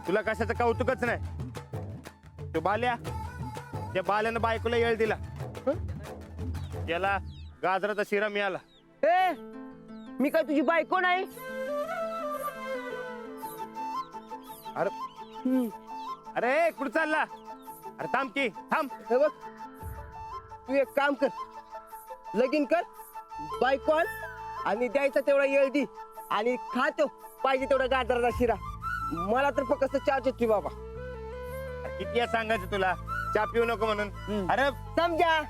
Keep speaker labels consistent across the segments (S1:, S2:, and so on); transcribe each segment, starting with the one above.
S1: तुला कशाचं कौतुकच नाही. तो बाल्या, त्या बाल्यानं बायकोला येळ दिला. त्याला गाजराचा शिरा मिळाला.
S2: ए मी काय तुझी बायको नाही.
S1: अरे अरे कुठं चालला? अरे थांब की थांब.
S2: हे बघ तू एक काम कर, लगीन कर, बायको आण आणि द्यायचा तेवढा येळ दे आणि खातो पाहिजे तेवढा गाजराचा शिरा. मला तर फक्त चहा येतोय बाबा.
S1: किती वेळा सांगायचं तुला चहा पिऊ नको म्हणून. अरे
S2: समजा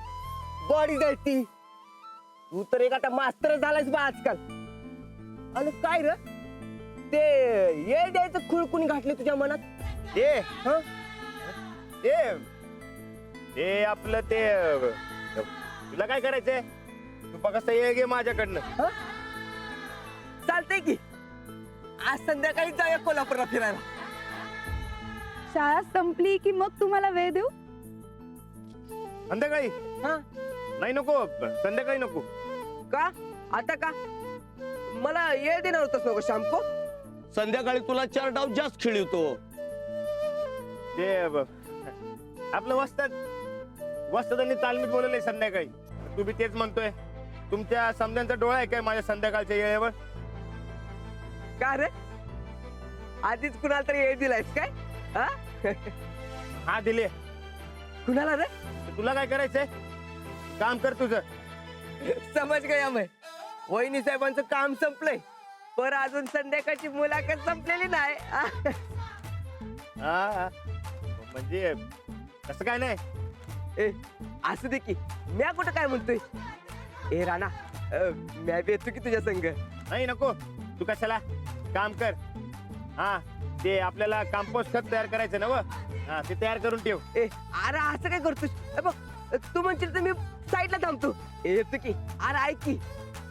S2: बॉडी जायती. तू तर एक आता मास्तर झालायस बा आजकाल. आणि काय र ते येळ द्यायचं खूळ कुणी घातले तुझ्या मनात?
S1: ते
S2: हं?
S1: ते आपलं ते तुला काय करायचंय? तू फक्त ये घे माझ्याकडनं.
S2: हं? चालतंय की आज संध्याकाळी जाऊया कोल्हापूरला फिरायला.
S3: शाळा संपली की मग तुम्हाला वेळ देऊ.
S1: संध्याकाळी
S2: हा
S1: नाही नको, संध्याकाळी नको.
S2: का आता का मला येळ देणार होतस नको शामको?
S4: संध्याकाळी तुला 4 डाव जास्त खेळवतो.
S1: ते आपलं वस्तादांनी तालमीत बोलवलंय संध्याकाळी. तू बी तेच म्हणतोय. तुमच्या समद्यांचा डोळा आहे काय माझ्या संध्याकाळच्या येळेवर?
S2: का रे आधीच कुणाला तरी येळ दिलायस काय? हा
S1: हा दिले.
S2: कुणाला रे?
S1: तुला काय करायचंय? काम कर तुझं.
S2: समज गया मैं. वहिनी साहेबांचं काम संपलंय पर अजून संध्याकाळची मुलाखत संपलेली नाही.
S1: हा म्हणजे तसं काय नाही.
S2: ए असू दे की म्या कुठं काय म्हणतोय. ए राणा म्या बी येतो की तुझ्या संग.
S1: नाही नको. तू कशाला? काम कर. हा ते आपल्याला कंपोस्ट खत तयार करायचं ना. हा ते तयार करून ठेव.
S2: ए अरे असं काय करतोस? ए बघ तू म्हणशील तर मी साईडला थांबतो. ए येतो की. अरे ऐक की.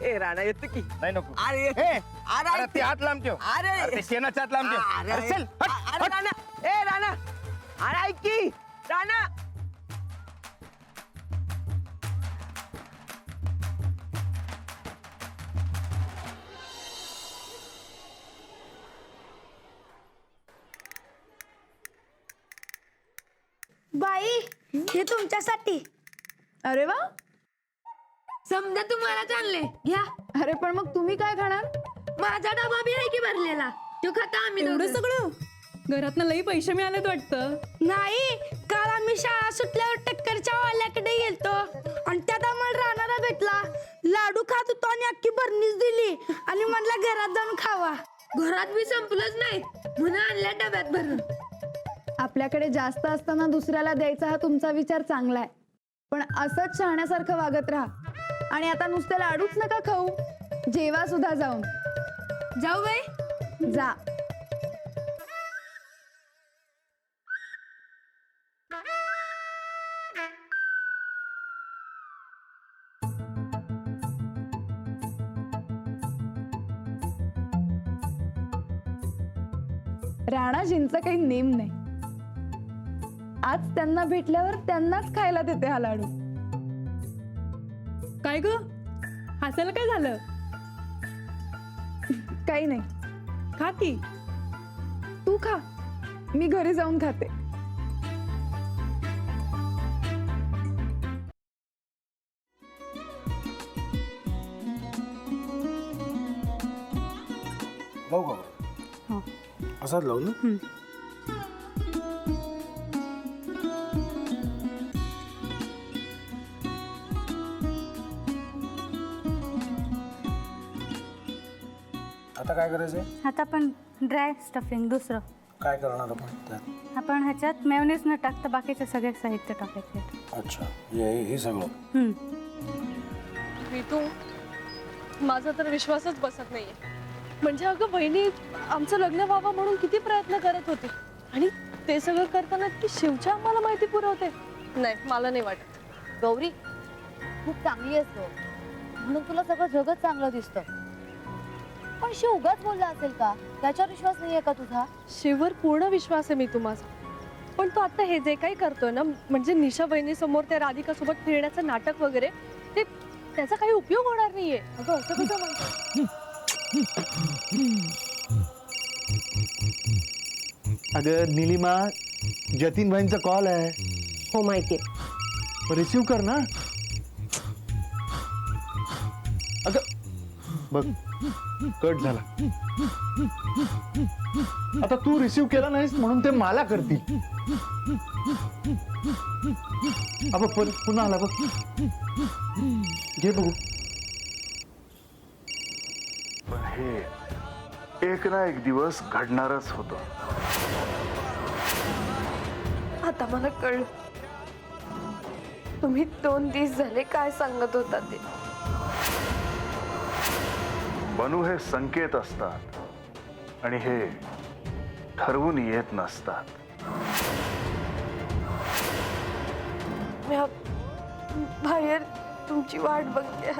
S2: ए राणा येतो की.
S1: नाही नको.
S2: अरे
S1: ए,
S2: अरे
S1: अरे
S2: ऐक
S1: ते
S2: की.
S1: हात लांब ठेव.
S2: अरे
S1: ते शेणाचा हात लांब ठेव. अरे चल हट,
S2: अरे
S1: हट.
S2: राणा. ए राणा अरे ऐक की राणा.
S3: बाई हे तुमच्यासाठी. अरे वा,
S5: समजा तुम्हाला आणले घ्या.
S3: अरे पण मग तुम्ही काय खाणार?
S5: माझा डबा बी आहे की भरलेला, तो खाता आम्ही
S3: एवढं
S5: दोघं.
S3: सगळं घरातनं लई पैसे मिळालेत वाटतं.
S5: नाही, काल आम्ही शाळा सुटल्यावर टक्करच्या वाल्याकडे गेलतो आणि त्यात आम्हाला राहणारा भेटला. लाडू खात होतो आणि अख्खी बरणीच दिली आणि म्हणला घरात जाऊन खावा. घरात बी संपलंच नाही म्हणून आणल्या डब्यात भरून.
S3: आपल्याकडे जास्त असताना दुसऱ्याला द्यायचा हा तुमचा विचार चांगला आहे, पण असंच शहाण्यासारखं वागत राहा. आणि आता नुसते लाडूच नका खाऊ, जेवा सुद्धा जाऊन.
S5: जाऊ बाई.
S3: जा. राणाजींचा काही नेम नाही. आज त्यांना भेटल्यावर त्यांनाच खायला देते हा लाडू. काय ग हसायला काय झालं? काही नाही, खा की. तू खा, मी घरी जाऊन खाते.
S6: लावू का?
S3: हा.
S6: असाच लावू ना. आता काय करायचंय?
S7: आता आपण ड्राय स्टफिंग दुसरं
S6: काय करणार आपण त्यात?
S7: आपण ह्याच्यात मेयोनीज न टाकता बाकीचे सगळे साहित्य टाकायचे.
S6: अच्छा, हे सगळं.
S8: ऋतू, माझा तर विश्वासच बसत नाहीये. म्हणजे अगं बहिणी आमचं लग्न व्हावं म्हणून किती प्रयत्न करत होते आणि ते सगळं करताना ती शिवच्या आम्हाला माहिती पुरवते. नाही, मला नाही वाटत.
S9: गौरी खूप चांगली आहेस गं, म्हणून तुला सगळं जगत चांगलं दिसतं. पण शिव उगाच बोलला असेल का? त्याच्यावर विश्वास नाहीये का तुझा?
S8: शिववर पूर्ण विश्वास आहे मी तुम्हाला. पण तो आता हे जे काही करतोय ना, म्हणजे निशा बहिणी समोर त्या राधिका सोबत फिरण्याचं नाटक वगैरे, ते त्याचा काही उपयोग होणार नाहीये.
S9: अगं असं कसं म्हणतो?
S10: अगं निलिमा, जतीन भाईंचा कॉल आहे.
S2: हो माहितीये.
S10: रिसीव कर ना. अगं बघ, कट झाला. आता तू रिसीव केला नाहीस म्हणून ते मला करतील. अब पुन्हा आला बघ. घे बघू.
S11: पण हे एक ना एक दिवस घडणारच होतं.
S8: आता मला कळलं तुम्ही 2 दिवस झाले काय सांगत होता ते.
S11: बनू हे संकेत असतात आणि हे ठरवून येत नसतात.
S8: मी बाहेर तुमची वाट बघते.